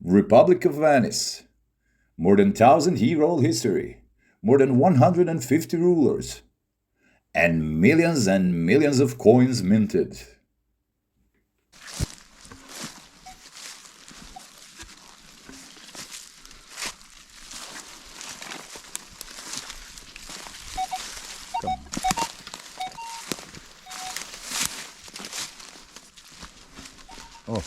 Republic of Venice. More than 1,000-year-old history. More than 150 rulers. And millions of coins minted. Oh.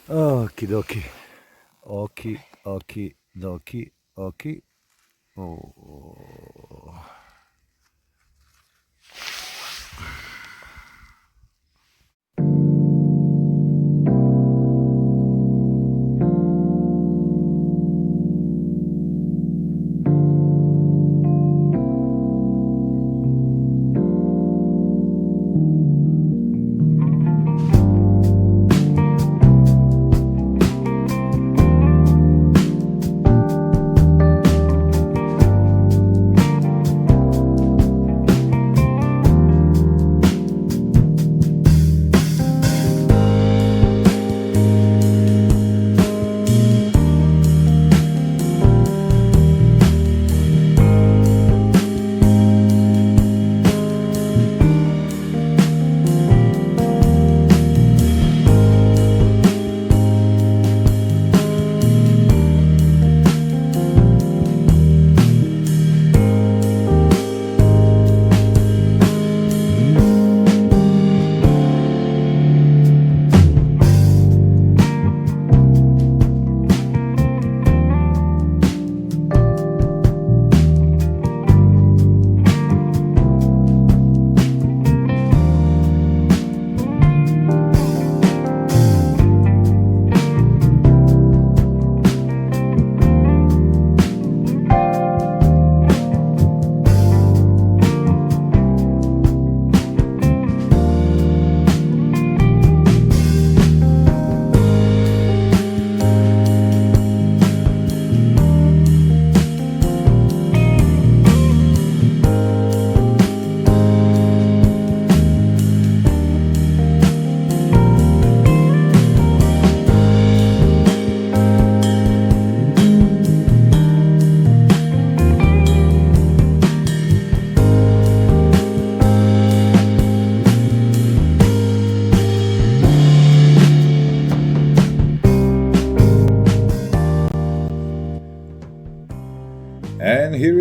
Okie dokie. Okie dokie. Okie. Oh.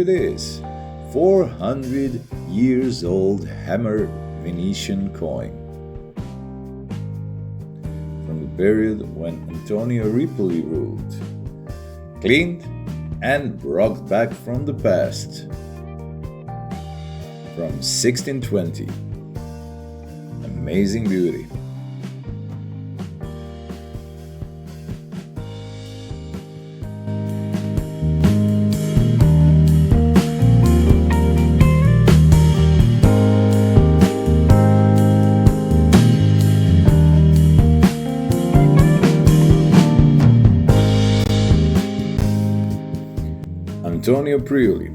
it is, 400 years old hammer Venetian coin. From the period when Antonio Ripoli ruled, cleaned and brought back from the past. From 1620. Amazing beauty. Antonio Priuli,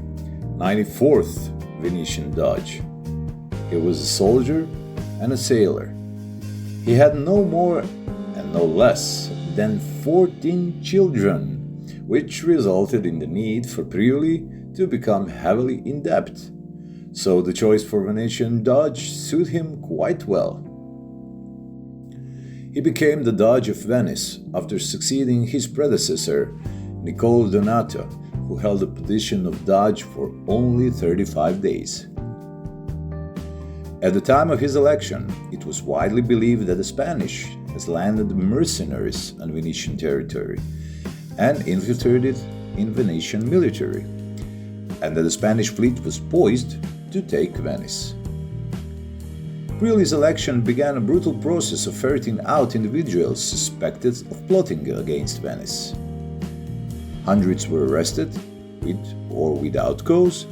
94th Venetian Doge. He was a soldier and a sailor. He had no more and no less than 14 children, which resulted in the need for Priuli to become heavily in debt. So the choice for Venetian Doge suited him quite well. He became the Doge of Venice after succeeding his predecessor, Niccolo Donato, who held the position of Doge for only 35 days. At the time of his election, it was widely believed that the Spanish had landed mercenaries on Venetian territory and infiltrated in Venetian military, and that the Spanish fleet was poised to take Venice. Priuli's election began a brutal process of ferreting out individuals suspected of plotting against Venice. Hundreds were arrested, with or without cause,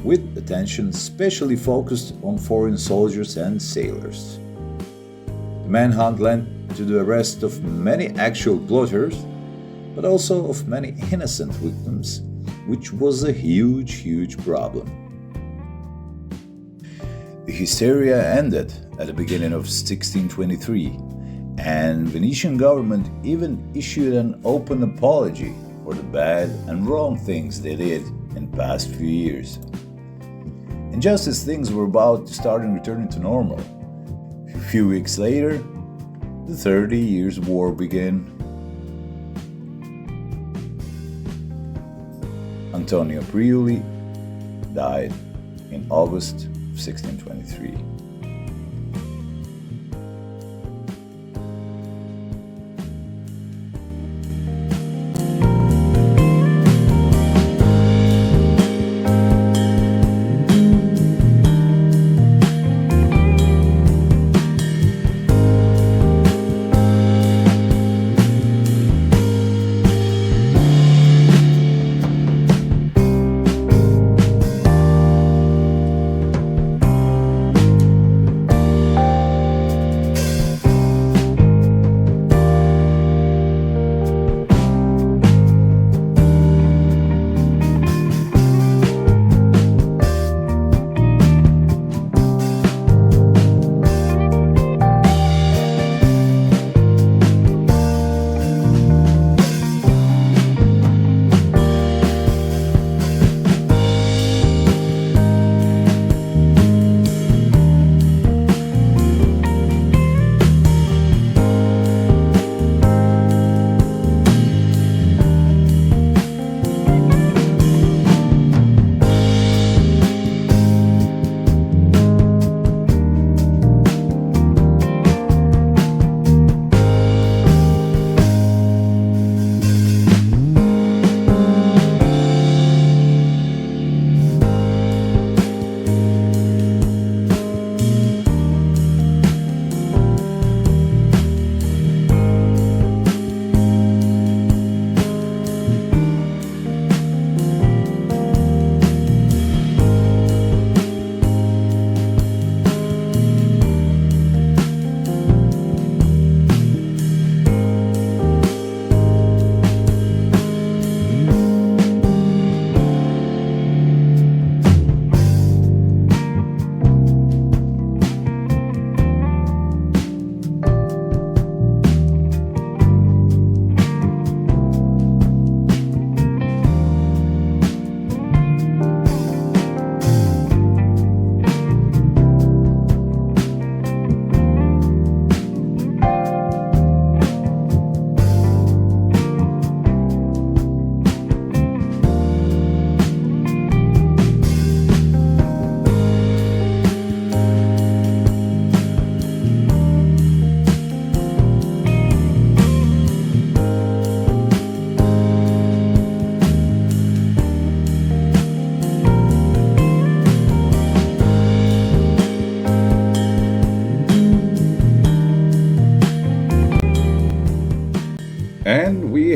with attention specially focused on foreign soldiers and sailors. The manhunt led to the arrest of many actual plotters, but also of many innocent victims, which was a huge problem. The hysteria ended at the beginning of 1623, and Venetian government even issued an open apology for the bad and wrong things they did in the past few years. And just as things were about to start returning to normal, a few weeks later, the 30 Years' War began. Antonio Priuli died in August of 1623.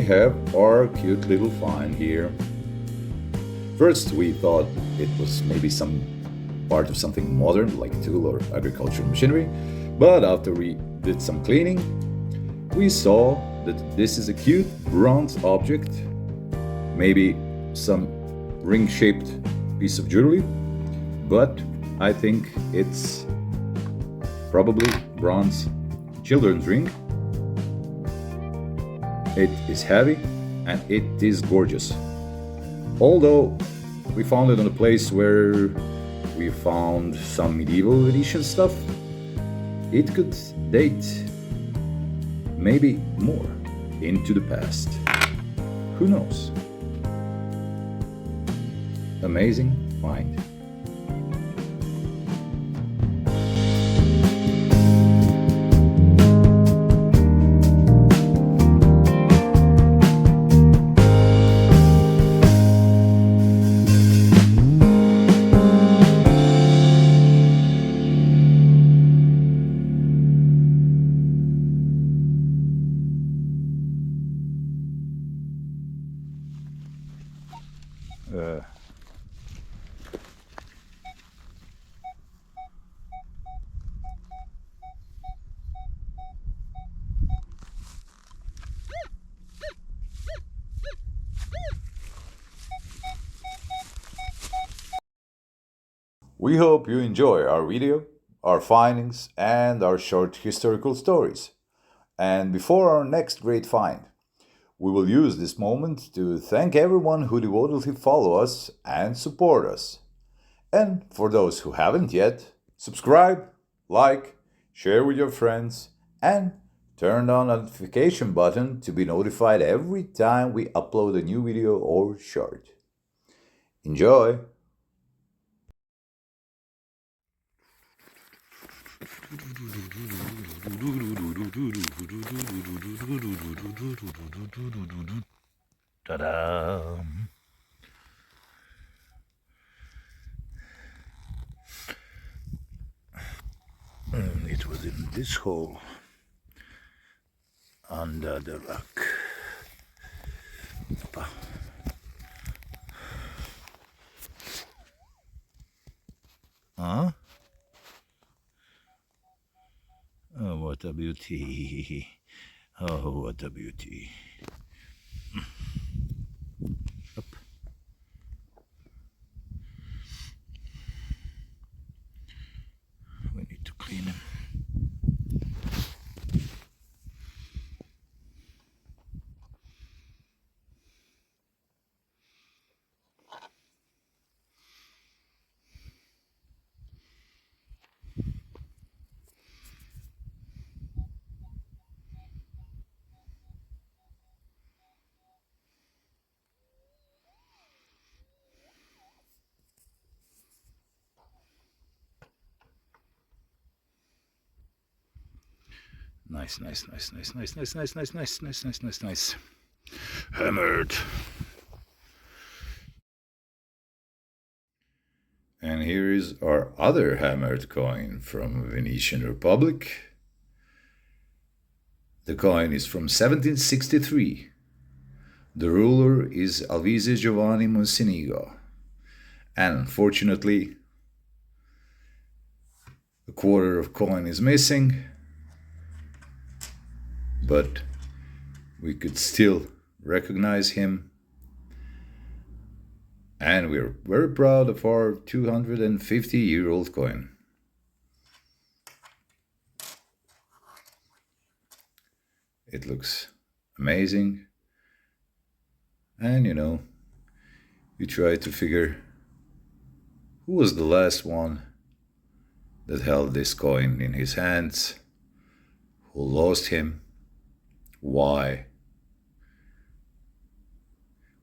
have our cute little find here. First, we thought it was maybe some part of something modern, like a tool or agricultural machinery, but after we did some cleaning, we saw that this is a cute bronze object, maybe some ring-shaped piece of jewelry, but I think it's probably bronze children's ring. It is heavy and it is gorgeous. Although we found it on a place where we found some medieval Venetian stuff, it could date maybe more into the past. Who knows? Amazing find. We hope you enjoy our video, our findings, and our short historical stories. And before our next great find, we will use this moment to thank everyone who devotedly follow us and support us. And for those who haven't yet, subscribe, like, share with your friends, and turn on the notification button to be notified every time we upload a new video or short. Enjoy! Ta-da! It was in this hole under the rock. Opa. Huh? Oh, what a beauty. Oh, what a beauty. Up. We need to clean him. Nice. Hammered. And here is our other hammered coin from Venetian Republic. The coin is from 1763. The ruler is Alvise Giovanni Mocenigo. And unfortunately, a quarter of coin is missing. But we could still recognize him. And we're very proud of our 250-year-old coin. It looks amazing. And you try to figure who was the last one that held this coin in his hands, who lost him. Why?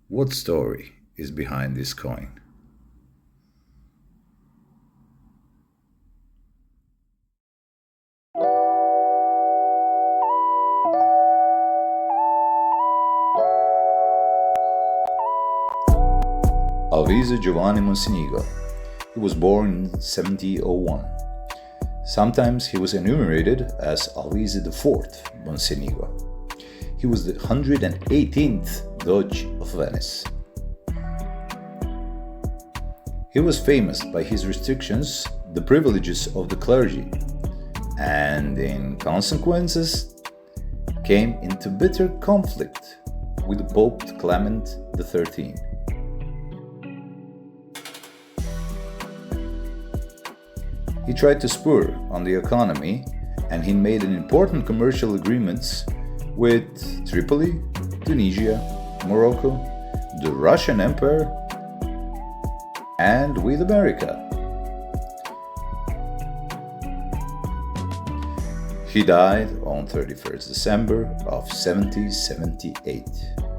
What story is behind this coin? Alvise Giovanni Mocenigo. He was born in 1701. Sometimes he was enumerated as Alvise IV Mocenigo. He was the 118th Doge of Venice. He was famous by his restrictions the privileges of the clergy, and in consequences came into bitter conflict with Pope Clement XIII. He tried to spur on the economy, and he made an important commercial agreements with Tripoli, Tunisia, Morocco, the Russian Empire, and with America. He died on 31st December of 1778.